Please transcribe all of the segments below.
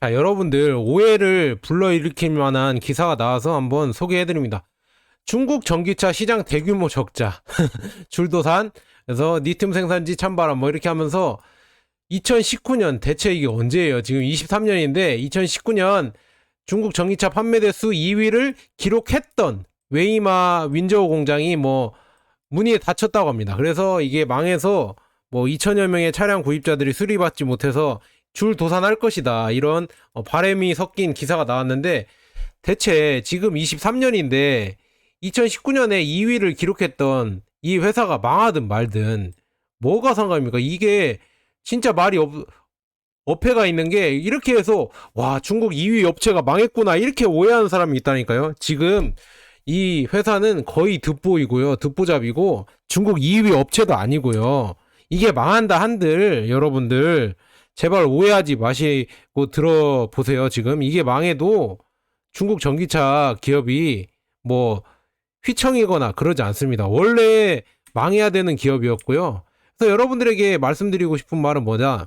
자, 여러분들 오해를 불러일으킬 만한 기사가 나와서 한번 소개해드립니다. 중국 전기차 시장 대규모 적자, 줄도산, 그래서 리튬 생산지 찬바람 뭐 이렇게 하면서 2019년 대체 이게 언제예요? 지금 23년인데 2019년 중국 전기차 판매 대수 2위를 기록했던 웨이마 윈저우 공장이 뭐 문이 닫혔다고 합니다. 그래서 이게 망해서 뭐 2천여 명의 차량 구입자들이 수리받지 못해서 줄 도산할 것이다, 이런 바람이 섞인 기사가 나왔는데, 대체 지금 23년인데 2019년에 2위를 기록했던 이 회사가 망하든 말든 뭐가 상관입니까? 이게 진짜 말이 어폐가 있는 게, 이렇게 해서 와, 중국 2위 업체가 망했구나 이렇게 오해하는 사람이 있다니까요. 지금 이 회사는 거의 듣보이고요, 듣보잡이고 중국 2위 업체도 아니고요. 이게 망한다 한들 여러분들 제발 오해하지 마시고 들어보세요. 지금 이게 망해도 중국 전기차 기업이 뭐 휘청이거나 그러지 않습니다. 원래 망해야 되는 기업이었고요. 그래서 여러분들에게 말씀드리고 싶은 말은 뭐냐,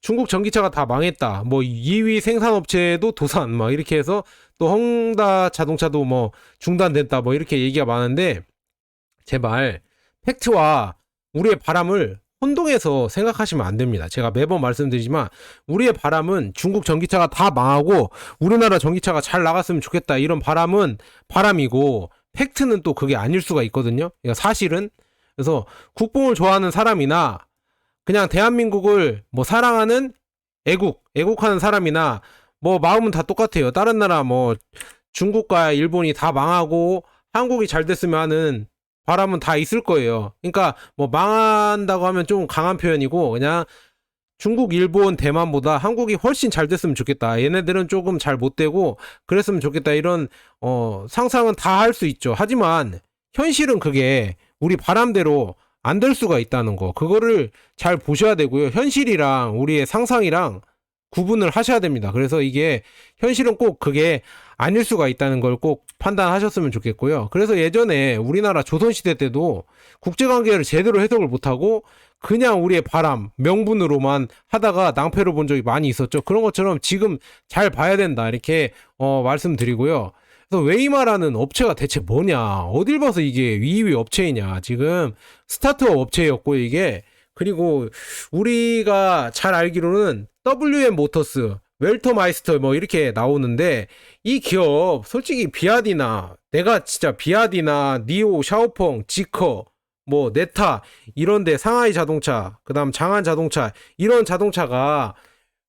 중국 전기차가 다 망했다, 뭐 2위 생산업체도 도산 막 이렇게 해서 또 헝다 자동차도 뭐 중단됐다 뭐 이렇게 얘기가 많은데, 제발 팩트와 우리의 바람을 혼동해서 생각하시면 안 됩니다. 제가 매번 말씀드리지만 우리의 바람은 중국 전기차가 다 망하고 우리나라 전기차가 잘 나갔으면 좋겠다, 이런 바람은 바람이고, 팩트는 또 그게 아닐 수가 있거든요. 그러니까 사실은. 그래서 국뽕을 좋아하는 사람이나 그냥 대한민국을 뭐 사랑하는 애국하는 사람이나 뭐 마음은 다 똑같아요. 다른 나라 뭐 중국과 일본이 다 망하고 한국이 잘 됐으면 하는 바람은 다 있을 거예요. 그러니까 뭐 망한다고 하면 좀 강한 표현이고, 그냥 중국, 일본, 대만보다 한국이 훨씬 잘 됐으면 좋겠다, 얘네들은 조금 잘 못 되고 그랬으면 좋겠다, 이런 상상은 다 할 수 있죠. 하지만 현실은 그게 우리 바람대로 안 될 수가 있다는 거, 그거를 잘 보셔야 되고요. 현실이랑 우리의 상상이랑 구분을 하셔야 됩니다. 그래서 이게 현실은 꼭 그게 아닐 수가 있다는 걸 꼭 판단하셨으면 좋겠고요. 그래서 예전에 우리나라 조선시대 때도 국제관계를 제대로 해석을 못하고 그냥 우리의 바람, 명분으로만 하다가 낭패를 본 적이 많이 있었죠. 그런 것처럼 지금 잘 봐야 된다, 이렇게 말씀드리고요. 그래서 웨이마라는 업체가 대체 뭐냐, 어딜 봐서 이게 2위 업체이냐, 지금 스타트업 업체였고 이게, 그리고 우리가 잘 알기로는 WM 모터스, 웰터마이스터 뭐 이렇게 나오는데, 이 기업 솔직히 비아디나, 내가 진짜 비아디나 니오, 샤오펑, 지커, 뭐 네타 이런데, 상하이 자동차, 그 다음 장안 자동차, 이런 자동차가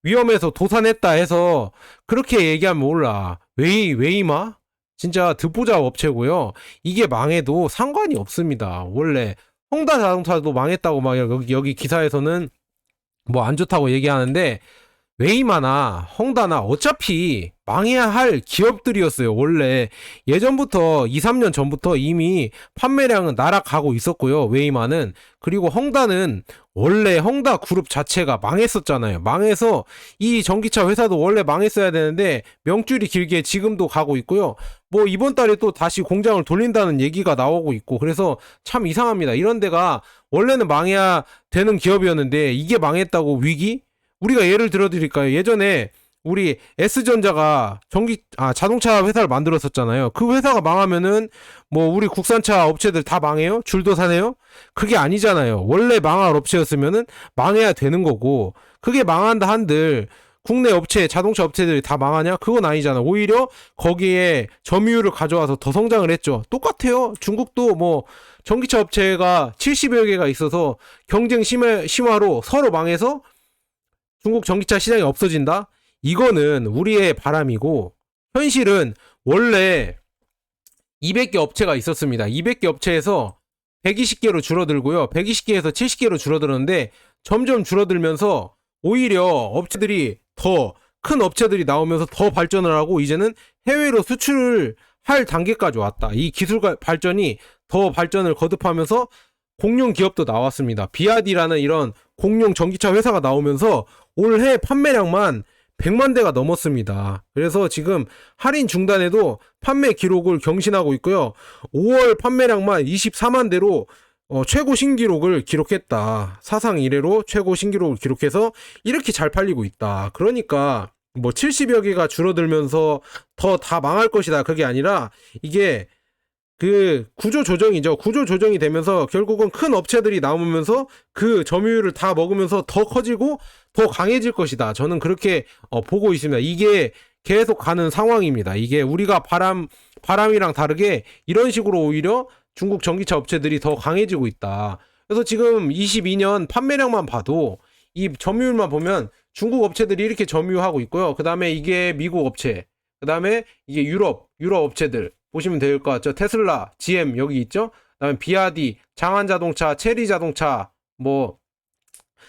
위험해서 도산했다 해서 그렇게 얘기하면 몰라. 웨이마? 진짜 듣보잡 업체고요. 이게 망해도 상관이 없습니다. 원래 헝다 자동차도 망했다고 막 여기 기사에서는 뭐 안 좋다고 얘기하는데, 웨이마나 헝다나 어차피 망해야 할 기업들이었어요. 원래 예전부터 2, 3년 전부터 이미 판매량은 날아가고 있었고요, 웨이마는. 그리고 헝다는 원래 헝다 그룹 자체가 망했었잖아요. 망해서 이 전기차 회사도 원래 망했어야 되는데 명줄이 길게 지금도 가고 있고요. 뭐 이번 달에 또 다시 공장을 돌린다는 얘기가 나오고 있고, 그래서 참 이상합니다. 이런 데가 원래는 망해야 되는 기업이었는데 이게 망했다고 위기? 우리가 예를 들어드릴까요? 예전에 우리 S전자가 자동차 회사를 만들었었잖아요. 그 회사가 망하면은 뭐 우리 국산차 업체들 다 망해요? 줄도사네요? 그게 아니잖아요. 원래 망할 업체였으면은 망해야 되는 거고, 그게 망한다 한들 국내 업체, 자동차 업체들이 다 망하냐? 그건 아니잖아. 오히려 거기에 점유율을 가져와서 더 성장을 했죠. 똑같아요. 중국도 뭐 전기차 업체가 70여 개가 있어서 경쟁 심화로 서로 망해서 중국 전기차 시장이 없어진다? 이거는 우리의 바람이고, 현실은 원래 200개 업체가 있었습니다. 200개 업체에서 120개로 줄어들고요, 120개에서 70개로 줄어들었는데 점점 줄어들면서 오히려 업체들이 더 큰 업체들이 나오면서 더 발전을 하고 이제는 해외로 수출을 할 단계까지 왔다. 이 기술 발전이 더 발전을 거듭하면서 공룡 기업도 나왔습니다. 비아디라는 이런 공룡 전기차 회사가 나오면서 올해 판매량만 100만 대가 넘었습니다. 그래서 지금 할인 중단에도 판매 기록을 경신하고 있고요. 5월 판매량만 24만 대로 최고 신기록을 기록했다. 사상 이래로 최고 신기록을 기록해서 이렇게 잘 팔리고 있다. 그러니까 뭐 70여 개가 줄어들면서 더 다 망할 것이다. 그게 아니라 이게 그 구조 조정이죠. 구조 조정이 되면서 결국은 큰 업체들이 나오면서 그 점유율을 다 먹으면서 더 커지고 더 강해질 것이다. 저는 그렇게 보고 있습니다. 이게 계속 가는 상황입니다. 이게 우리가 바람이랑 다르게 이런 식으로 오히려 중국 전기차 업체들이 더 강해지고 있다. 그래서 지금 22년 판매량만 봐도 이 점유율만 보면 중국 업체들이 이렇게 점유하고 있고요. 그 다음에 이게 미국 업체, 그 다음에 이게 유럽 업체들 보시면 될 것 같죠. 테슬라, GM 여기 있죠. 그 다음에 비아디, 장안자동차, 체리자동차, 뭐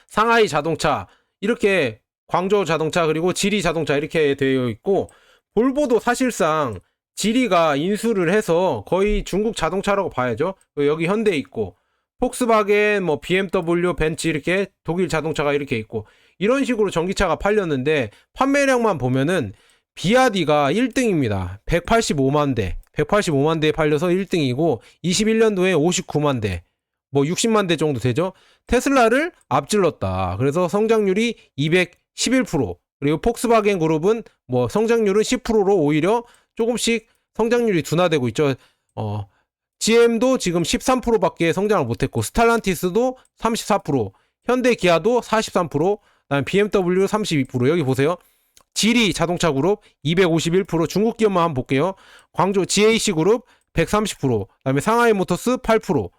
상하이 자동차, 이렇게 광저우 자동차, 그리고 지리 자동차 이렇게 되어 있고, 볼보도 사실상 지리가 인수를 해서 거의 중국 자동차라고 봐야죠. 여기 현대 있고, 폭스바겐, 뭐 BMW, 벤츠 이렇게 독일 자동차가 이렇게 있고, 이런 식으로 전기차가 팔렸는데 판매량만 보면은 비아디가 1등입니다. 185만 대에 팔려서 1등이고 21년도에 59만 대, 뭐 60만 대 정도 되죠. 테슬라를 앞질렀다. 그래서 성장률이 211%, 그리고 폭스바겐 그룹은 뭐 성장률은 10%로 오히려 조금씩 성장률이 둔화되고 있죠. GM도 지금 13%밖에 성장을 못했고, 스탈란티스도 34%, 현대 기아도 43%, 그다음에 BMW 32%. 여기 보세요. 지리 자동차 그룹 251%, 중국 기업만 한번 볼게요. 광주 GAC 그룹 130%, 그다음에 상하이 모터스 8%,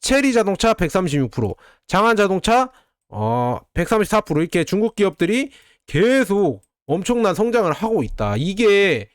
체리 자동차 136%, 장안 자동차 134%, 이렇게 중국 기업들이 계속 엄청난 성장을 하고 있다. 이게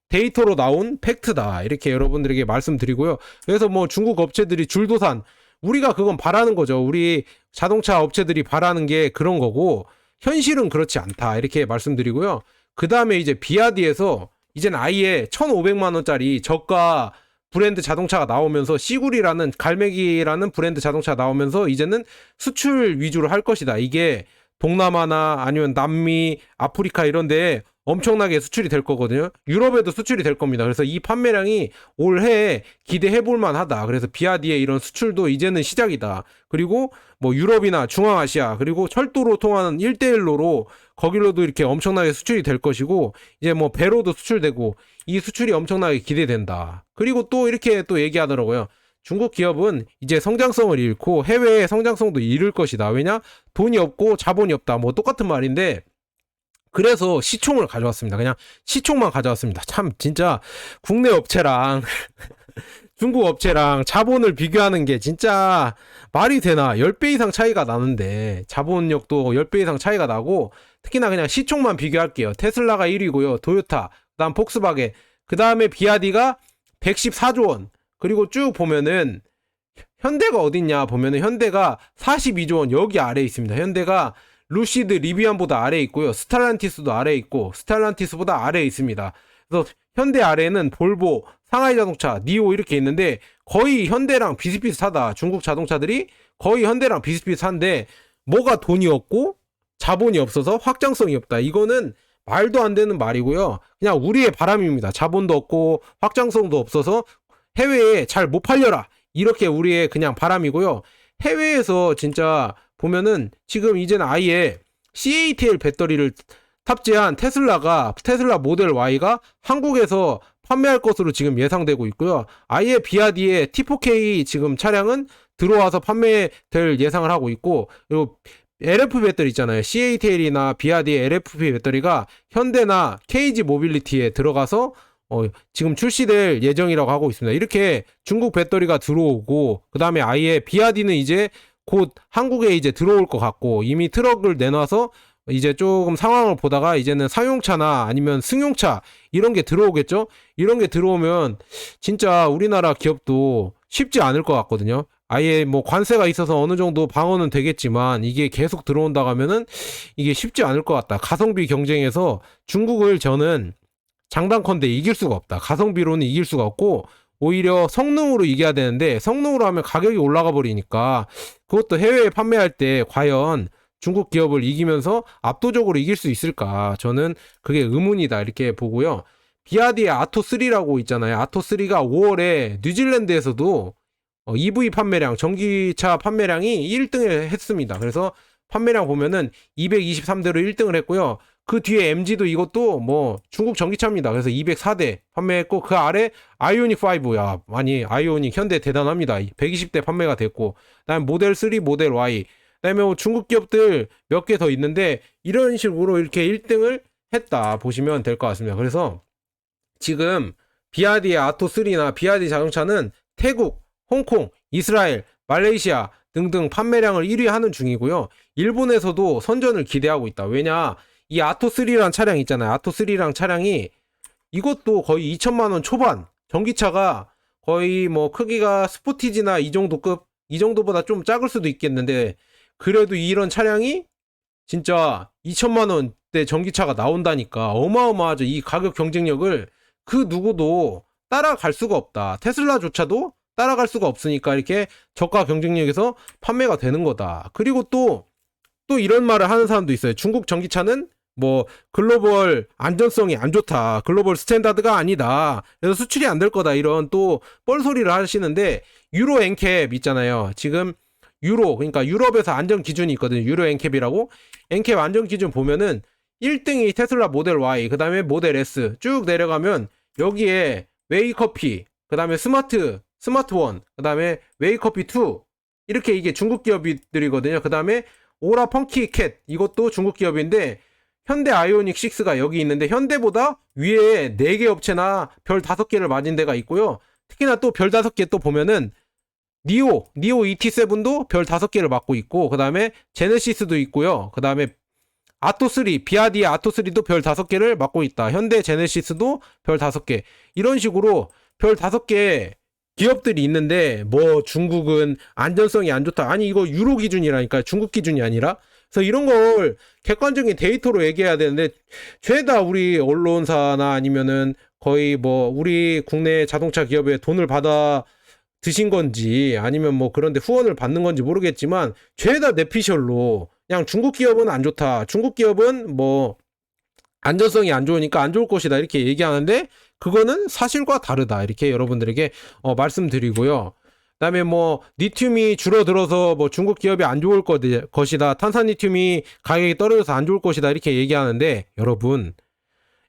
데이터로 나온 팩트다. 이렇게 여러분들에게 말씀드리고요. 그래서 뭐 중국 업체들이 줄도산, 우리가 그건 바라는 거죠. 우리 자동차 업체들이 바라는 게 그런 거고, 현실은 그렇지 않다. 이렇게 말씀드리고요. 그 다음에 이제 비아디에서 이제는 아예 1,500만 원짜리 저가 브랜드 자동차가 나오면서, 시구리라는 갈매기라는 브랜드 자동차가 나오면서 이제는 수출 위주로 할 것이다. 이게 동남아나 아니면 남미, 아프리카 이런 데에 엄청나게 수출이 될 거거든요. 유럽에도 수출이 될 겁니다. 그래서 이 판매량이 올해 기대해 볼 만하다. 그래서 비아디의 이런 수출도 이제는 시작이다. 그리고 뭐 유럽이나 중앙아시아, 그리고 철도로 통하는 1대1로로 거기로도 이렇게 엄청나게 수출이 될 것이고, 이제 뭐 배로도 수출되고, 이 수출이 엄청나게 기대된다. 그리고 또 이렇게 또 얘기하더라고요. 중국 기업은 이제 성장성을 잃고 해외의 성장성도 잃을 것이다. 왜냐? 돈이 없고 자본이 없다. 뭐 똑같은 말인데, 그래서 시총을 가져왔습니다. 그냥 시총만 가져왔습니다. 참 진짜 국내 업체랑 중국 업체랑 자본을 비교하는 게 진짜 말이 되나. 10배 이상 차이가 나는데, 자본력도 10배 이상 차이가 나고, 특히나 그냥 시총만 비교할게요. 테슬라가 1위고요. 도요타, 그 다음 폭스바겐, 그 다음에 비아디가 114조 원. 그리고 쭉 보면은 현대가 어딨냐 보면은 현대가 42조 원 여기 아래에 있습니다. 현대가 루시드, 리비안보다 아래에 있고요. 스탈란티스도 아래에 있고, 스탈란티스보다 아래에 있습니다. 그래서 현대 아래에는 볼보, 상하이 자동차, 니오 이렇게 있는데 거의 현대랑 비슷비슷하다. 중국 자동차들이 거의 현대랑 비슷비슷한데 뭐가 돈이 없고 자본이 없어서 확장성이 없다. 이거는 말도 안 되는 말이고요. 그냥 우리의 바람입니다. 자본도 없고 확장성도 없어서 해외에 잘 못 팔려라. 이렇게 우리의 그냥 바람이고요. 해외에서 진짜 보면은 지금 이제는 아예 CATL 배터리를 탑재한 테슬라 모델 Y가 한국에서 판매할 것으로 지금 예상되고 있고요. 아예 비아디의 T4K 지금 차량은 들어와서 판매될 예상을 하고 있고, 그리고 LF 배터리 있잖아요. CATL이나 비아디의 LFP 배터리가 현대나 KG 모빌리티에 들어가서 지금 출시될 예정이라고 하고 있습니다. 이렇게 중국 배터리가 들어오고, 그 다음에 아예 비아디는 이제 곧 한국에 이제 들어올 것 같고, 이미 트럭을 내놔서 이제 조금 상황을 보다가 이제는 상용차나 아니면 승용차 이런 게 들어오겠죠. 이런 게 들어오면 진짜 우리나라 기업도 쉽지 않을 것 같거든요. 아예 뭐 관세가 있어서 어느 정도 방어는 되겠지만 이게 계속 들어온다고 하면은 이게 쉽지 않을 것 같다. 가성비 경쟁에서 중국을 저는 장단컨대 이길 수가 없다. 가성비로는 이길 수가 없고 오히려 성능으로 이겨야 되는데, 성능으로 하면 가격이 올라가 버리니까 그것도 해외에 판매할 때 과연 중국 기업을 이기면서 압도적으로 이길 수 있을까? 저는 그게 의문이다. 이렇게 보고요. 비아디의 아토3라고 있잖아요. 아토3가 5월에 뉴질랜드에서도 EV 판매량, 전기차 판매량이 1등을 했습니다. 그래서 판매량 보면은 223대로 1등을 했고요. 그 뒤에 MG도 이것도 뭐 중국 전기차입니다. 그래서 204대 판매했고 그 아래 아이오닉 5야 많이 아이오닉 현대 대단합니다. 120대 판매가 됐고 그다음에 모델 3, 모델 Y 그다음에 뭐 중국 기업들 몇 개 더 있는데 이런 식으로 이렇게 1등을 했다 보시면 될 것 같습니다. 그래서 지금 비아디의 아토3나 비아디 자동차는 태국, 홍콩, 이스라엘, 말레이시아 등등 판매량을 1위 하는 중이고요. 일본에서도 선전을 기대하고 있다. 왜냐 이 아토3란 차량 있잖아요. 아토3랑 차량이 이것도 거의 2천만원 초반 전기차가 거의 뭐 크기가 스포티지나 이 정도급 이 정도보다 좀 작을 수도 있겠는데 그래도 이런 차량이 진짜 2천만원대 전기차가 나온다니까 어마어마하죠. 이 가격 경쟁력을 그 누구도 따라갈 수가 없다. 테슬라조차도 따라갈 수가 없으니까 이렇게 저가 경쟁력에서 판매가 되는 거다. 그리고 또 이런 말을 하는 사람도 있어요. 중국 전기차는 뭐 글로벌 안전성이 안 좋다. 글로벌 스탠다드가 아니다. 그래서 수출이 안 될 거다. 이런 또 뻘소리를 하시는데 유로 엔캡 있잖아요. 지금 유로 그러니까 유럽에서 안전 기준이 있거든요. 유로 엔캡이라고. 엔캡 안전 기준 보면은 1등이 테슬라 모델 Y, 그 다음에 모델 S 쭉 내려가면 여기에 웨이커피, 그 다음에 스마트원, 그 다음에 웨이커피2 이렇게 이게 중국 기업들이거든요. 그 다음에 오라 펑키캣 이것도 중국 기업인데 현대 아이오닉 6가 여기 있는데 현대보다 위에 4개 업체나 별 5개를 맞은 데가 있고요. 특히나 또 별 5개 또 보면은 니오 ET7도 별 5개를 맞고 있고 그 다음에 제네시스도 있고요. 그 다음에 아토3, 비아디의 아토3도 별 5개를 맡고 있다. 현대 제네시스도 별 5개. 이런 식으로 별 5개 기업들이 있는데 뭐 중국은 안전성이 안 좋다. 아니 이거 유로 기준이라니까 중국 기준이 아니라. 그래서 이런 걸 객관적인 데이터로 얘기해야 되는데 죄다 우리 언론사나 아니면은 거의 뭐 우리 국내 자동차 기업에 돈을 받아 드신 건지 아니면 뭐 그런데 후원을 받는 건지 모르겠지만 죄다 내피셜로 그냥 중국 기업은 안 좋다. 중국 기업은 뭐 안전성이 안 좋으니까 안 좋을 것이다. 이렇게 얘기하는데 그거는 사실과 다르다. 이렇게 여러분들에게 말씀드리고요. 그다음에 뭐 리튬이 줄어들어서 뭐 중국 기업이 안 좋을 것이다. 탄산 리튬이 가격이 떨어져서 안 좋을 것이다. 이렇게 얘기하는데 여러분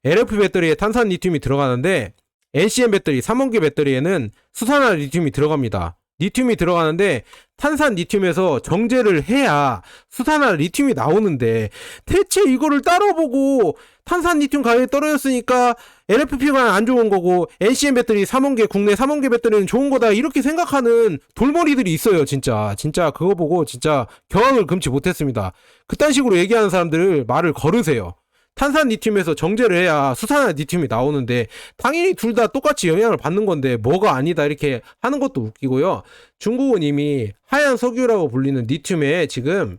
LF 배터리에 탄산 리튬이 들어가는데 NCM 배터리, 삼원계 배터리에는 수산화 리튬이 들어갑니다. 리튬이 들어가는데 탄산 리튬에서 정제를 해야 수산화 리튬이 나오는데 대체 이거를 따로 보고 탄산 리튬 가격이 떨어졌으니까 LFP가 안 좋은 거고 NCM 배터리 국내 삼원계 배터리는 좋은 거다 이렇게 생각하는 돌머리들이 있어요. 진짜 그거 보고 진짜 경악을 금치 못했습니다. 그딴 식으로 얘기하는 사람들을 말을 걸으세요. 탄산 리튬에서 정제를 해야 수산화 리튬이 나오는데 당연히 둘 다 똑같이 영향을 받는 건데 뭐가 아니다 이렇게 하는 것도 웃기고요. 중국은 이미 하얀 석유라고 불리는 리튬에 지금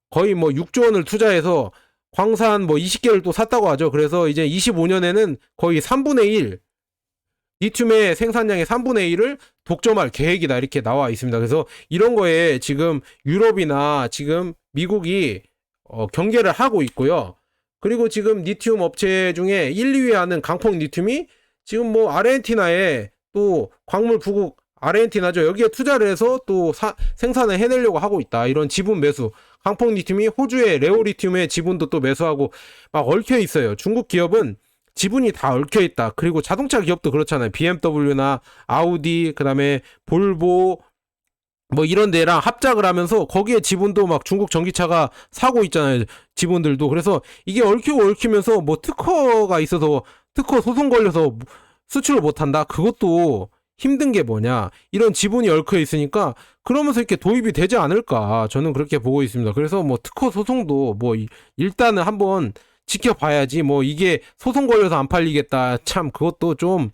거의 뭐 6조 원을 투자해서 광산 뭐 20개를 또 샀다고 하죠. 그래서 이제 25년에는 거의 3분의 1 리튬의 생산량의 3분의 1을 독점할 계획이다 이렇게 나와 있습니다. 그래서 이런 거에 지금 유럽이나 지금 미국이 경계를 하고 있고요. 그리고 지금 리튬 업체 중에 1, 2위 하는 강폭 리튬이 지금 뭐 아르헨티나에 또 광물 부국 아르헨티나죠. 여기에 투자를 해서 또 생산을 해내려고 하고 있다. 이런 지분 매수. 강폭 리튬이 호주의 레오 리튬의 지분도 또 매수하고 막 얽혀 있어요. 중국 기업은 지분이 다 얽혀 있다. 그리고 자동차 기업도 그렇잖아요. BMW나 아우디, 그다음에 볼보 뭐 이런 데랑 합작을 하면서 거기에 지분도 막 중국 전기차가 사고 있잖아요. 지분들도. 그래서 이게 얽히면서 뭐 특허가 있어서 특허 소송 걸려서 수출을 못한다. 그것도 힘든 게 뭐냐. 이런 지분이 얽혀 있으니까 그러면서 이렇게 도입이 되지 않을까. 저는 그렇게 보고 있습니다. 그래서 뭐 특허 소송도 뭐 일단은 한번 지켜봐야지. 뭐 이게 소송 걸려서 안 팔리겠다. 참 그것도 좀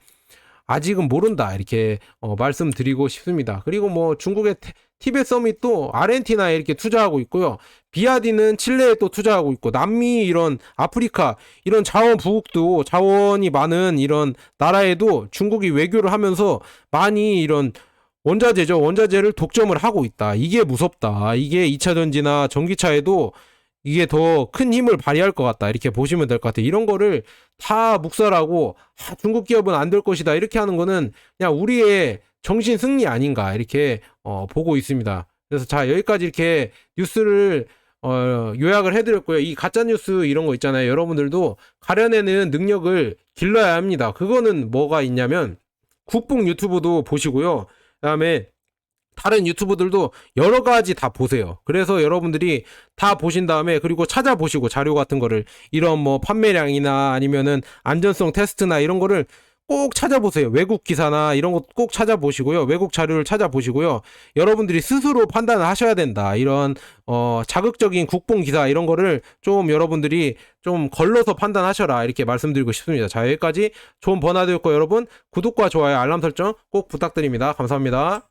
아직은 모른다 이렇게 말씀드리고 싶습니다. 그리고 뭐 중국의 티벳 서밋도 아르헨티나에 이렇게 투자하고 있고요. 비아디는 칠레에 또 투자하고 있고 남미 이런 아프리카 이런 자원 부국도 자원이 많은 이런 나라에도 중국이 외교를 하면서 많이 이런 원자재를 독점을 하고 있다. 이게 무섭다. 이게 2차 전지나 전기차에도 이게 더 큰 힘을 발휘할 것 같다. 이렇게 보시면 될 것 같아요. 이런 거를 다 묵살하고 중국 기업은 안 될 것이다. 이렇게 하는 거는 그냥 우리의 정신 승리 아닌가 이렇게 보고 있습니다. 그래서 자 여기까지 이렇게 뉴스를 요약을 해드렸고요. 이 가짜뉴스 이런 거 있잖아요. 여러분들도 가려내는 능력을 길러야 합니다. 그거는 뭐가 있냐면 국뽕 유튜브도 보시고요. 그다음에 다른 유튜브들도 여러 가지 다 보세요. 그래서 여러분들이 다 보신 다음에 그리고 찾아보시고 자료 같은 거를 이런 뭐 판매량이나 아니면은 안전성 테스트나 이런 거를 꼭 찾아보세요. 외국 기사나 이런 거 꼭 찾아보시고요. 외국 자료를 찾아보시고요. 여러분들이 스스로 판단을 하셔야 된다. 이런 자극적인 국뽕 기사 이런 거를 좀 여러분들이 좀 걸러서 판단하셔라. 이렇게 말씀드리고 싶습니다. 자, 여기까지 좋은 버나드였고 여러분 구독과 좋아요, 알람 설정 꼭 부탁드립니다. 감사합니다.